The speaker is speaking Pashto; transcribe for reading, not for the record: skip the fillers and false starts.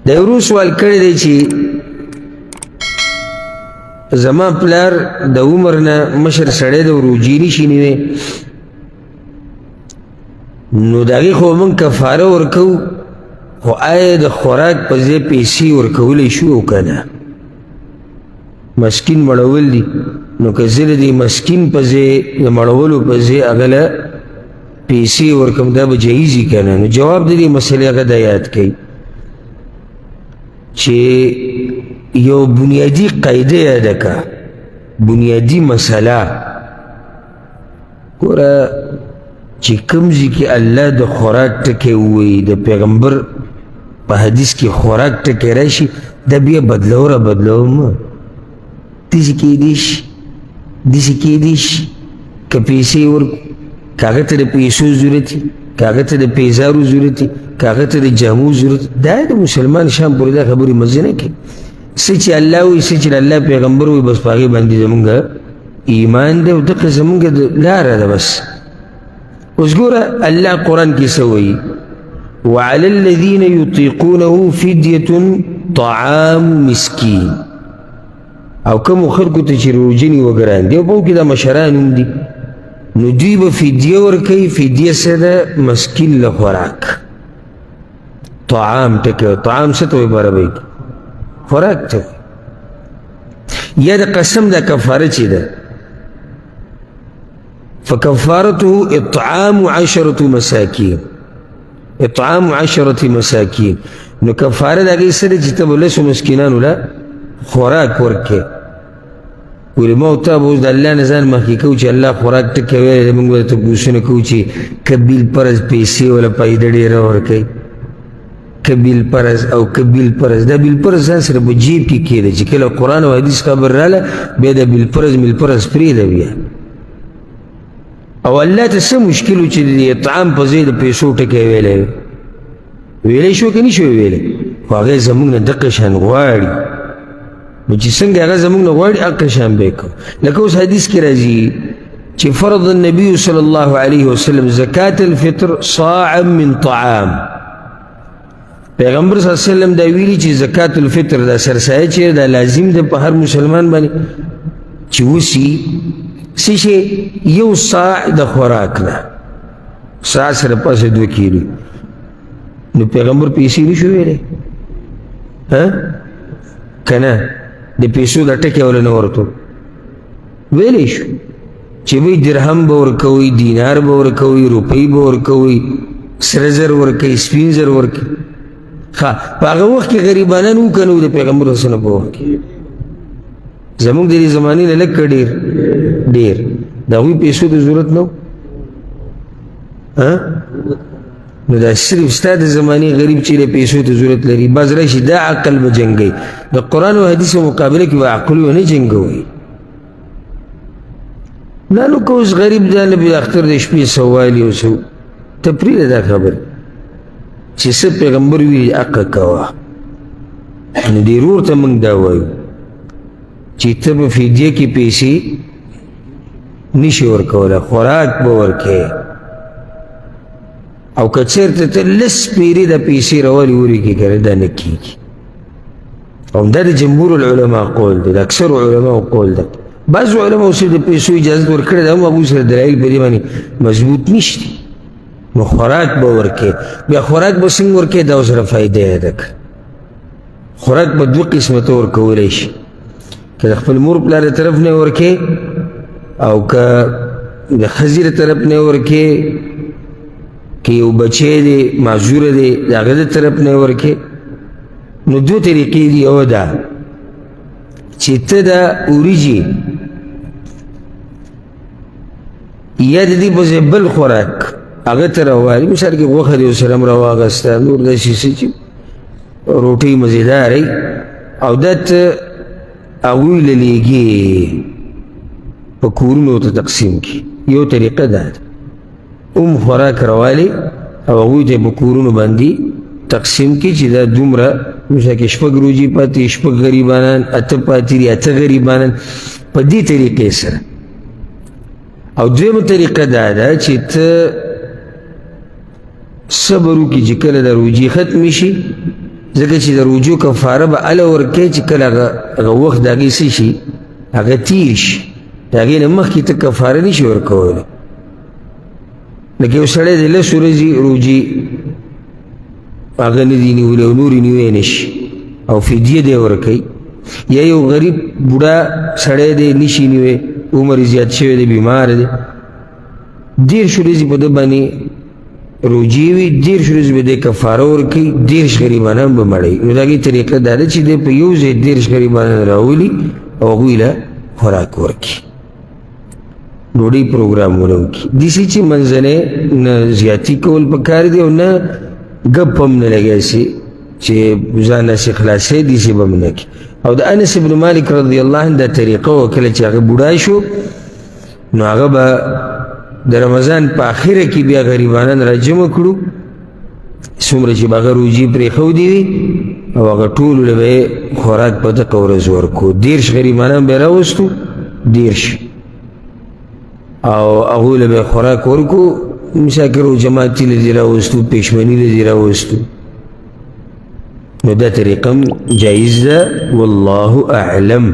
د ورو سوال کړی دی چې زما پلار د عمر نه مشر سړی د روجې نشي نیوی نو د هغې خو موږ کفاره ورکوو خو آیا د خوراک په ځای پیسې ورکولی شو او که نه مسکین مړول دي نو که زه د دې مسکین په ځای د مړولو په ځای هغه له پیسې ورکوم دا به جایز وي که نه نو جواب د دې مسلې هغه دا یاد کوي چې یو بنیادی قاعده یاده که بنیادی مسله ګوره چې کوم ځای کې الله د خوراک ټکی ووایي د پیغمبر په حدیث کې خوراک ټکی راشي دا بیا بدلو را بدلو مه داسې کیدی شي داسې کیدی شي که پیسې ورکړو که هغه ته د پیسو ضرورت وي که هغه ته د پیزارو ضرورت وي که هغه ته د جامو ضرورت دا د مسلمان شام پورې دا خبرې مزه نه کوي څه چې الله وایي څه چې د الله پیغمبر وایي بس په هغې باندې زمونږ ایمان دی او دقه زمونږ لاره ده بس اوس ګوره الله قرآن کې څه وایي وعلى الذين يطيقونه فدية طعام مسكين او کومو خلکو ته چې روژه نیوه ګران دي او په کې دا مشران هم دي نو دوی به فدیه ورکوي فدیه څه ده مسکین له خوراک طعام ټکی طعام څه ته وایي په عربۍ کې خوراک ته یا د قسم دا کفاره چې ده فکفارته اطعام 10 مساکین اطعام 10 مساکین نو کفاره د هغې څه ده چې ته به 10 مسکینانو له خوراک ورکې علماو ته به اوس د الله نه ځان مخکې کوو چې الله خوراک ټکی ویلی دی موږ به درته پوښتنه کوو چې که بیل فرض پیسې وله پیدا ډېره ورکوي که بیل فرض او که بیل فرض دا بیل فرض ځان سره په جیب کې کېده چې کله قرآن او حدیث خبر راله بیا د بیل فرض میل فرض پرېږده بیا او الله ته څه مشکل و چې د اطعام په ځای د پیسو ټکی ویلی ویلی شو که نه شو ویلی خو هغې زموږ نه دقه شان غواړي نو چې څنګه هغه زموږ نه غواړي هغه شان به یې کوو لکه اوس حدیث کې راځي چې فرض النبي صلی الله علیه وسلم زکات الفطر صاعا من طعام پیغمبر صلی الله علیه وسلم دا ویلي چې زکات الفطر دا سرسایه چې دا لازم ده په هر مسلمان باندې چې وسي څه شی یو صاع د خوراک نه صاع سره پاسې 2 کیلو نو پیغمبر پیسې نشو ویلی که نه د پیسو دا ټکی وله نه ورته ویلی شو چې وایي درهم به ورکوئ دینار به ورکوئ روپۍ به ورکوئ سره زر ورکوئ سپین زر ورکوئ ښه په هغه وخت کې غریبانان وو که نه وو د پیغمبر وسلم په وخت کې زموږ د دې زمانې نه لږ که ډېر د هغوی پیسو د ضرورت نه و نو دا صرف ستا د زمانې غریب چې د پیسو ته ضرورت لري بعض راشي دا عقل به جنګوي د قرآن او حدیث مقابله کې به عقل ونه جنګوي نه نو که اوس غریب دا نه به اختر د شپې سوالي او څه ته پرېږده دا خبره چې څه پیغمبر ویلي حقه کوه نو دې ورور ته موږ دا وایو چې ته به فدیه کې پیسې نشي ورکولی خوراک به ورکې او که چېرته ته لس پیرې د پیسې راولې وریږي که نه دا نه کېږي او دا د جمهور العلماء قول دی د اکثرو علماو قول دی بعضو علماو سره د پیسو اجازت ورکړې ده هم هغوی سره دلایل په دې باندې مضبوط نشته نو خوراک به ورکې بیا خوراک به څنګه ورکې دا سره فایده یاده کړه خوراک به 2 قسمه ته ورکولی شي که د خپل مور پلار د طرف نه ورکې او که د ښځې د طرف نه ورکې که یو بچی دی معذوره دی د هغه د طرف نه ورکې نو 2 طریقې دي یو ده چې ته د وریجې یا د دې په ځای بل خوراک هغه ته راوالي مثال کې غوښه دې ورسره هم راواغسته نور داسې څه چې روټۍ مزېدارې او دا ته هغوی له لیږې په کورونو ته تقسیم کړي یو طریقه دا ده خوراک راوالی او هغوی ته په کورونو باندې تقسیم کړي چې دا دومره مثلا کې 6 روژې پاتې 6 غریبانان 8 پاتې دي 8 غریبانان په دې طریقې سره او دویمه طریقه دا ده چې ته صبر وکړي چې کله د روژې ختمې شي ځکه چې د رجوع کفاره به هله ورکوې چې کله هغه وخت د هغې څه شي هغه تیر شي د هغې نه مخکې ته کفاره نه شي ورکولی لکه یو سړی د 10 ورځې روجې هغه نه دي نیولې او نورې نیوی نه شي او فدیه دی ورکوي یا یو غریب بوډا سړی دی نشي نیوی عمر زیات شوی دی بیمار دی 10 ورځې په ده باندې روجې وي 10 ورځې به دی کفاره ورکوي 10 غریبانان به مړوي نو د هغې طریقه دا ده چې دی په یو ځای 10 غریبانان راولي او هغوی له خوراک ورکړي ډوډۍ پروګرامونه وکړي داسې چې منځنی نه زیاتي کول پکار دي او نه ګپ هم نه لګی سي چې ځان نسې خلاصوي داسې به هم نه کړي او د انس بن مالک رضی الله عنه دا طریقه وه کله چې هغه بوډا شو نو هغه به د رمضان په آخره کې بیا غریبانان راجمع کړو څومره چې به هغه روجې پرېښودې وي او هغه ټولو له به یې خوراک په دغه ورځ ورکړو 10 غریبانان به یې راوستو 10 او هغوی له به یې خوراک ورکړو مساکر و جماعتي له دې راوستو پېشمني له دې راوستو نو دا طریقه جایز ده والله اعلم